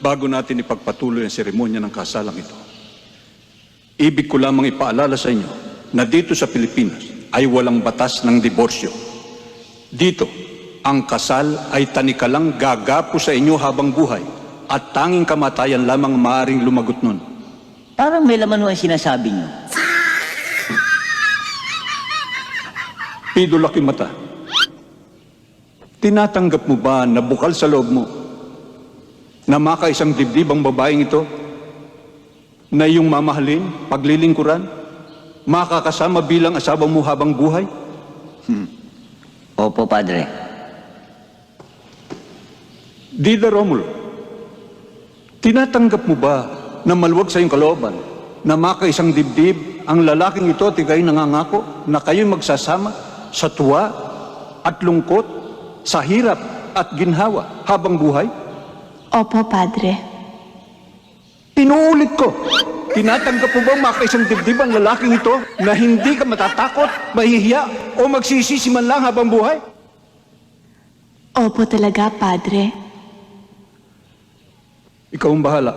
bago natin ipagpatuloy ang seremonya ng kasalang ito, ibig ko lamang ipaalala sa inyo na dito sa Pilipinas ay walang batas ng diborsyo. Dito, ang kasal ay tanikalang gagapo sa inyo habang buhay at tanging kamatayan lamang maaaring lumagot nun. Parang may laman ho ang sinasabi niyo. Pido laki mata. Tinatanggap mo ba na bukal sa loob mo na makaisang dibdib ang babaeng ito na iyong mamahalin, paglilingkuran, makakasama bilang asawa mo habang buhay? Opo, Padre. Dida Romulo, tinatanggap mo ba na maluwag sa iyong kalooban na makaisang dibdib ang lalaking ito at ikaw'y nangangako na kayo'y magsasama sa tuwa at lungkot, sa hirap at ginhawa habang buhay? Opo, Padre. Pinuulit ko, tinatanggap mo ba makaisang dibdib ang lalaking ito na hindi ka matatakot, mahihiya o magsisisi man lang habang buhay? Opo talaga, Padre. Ikaw ang bahala.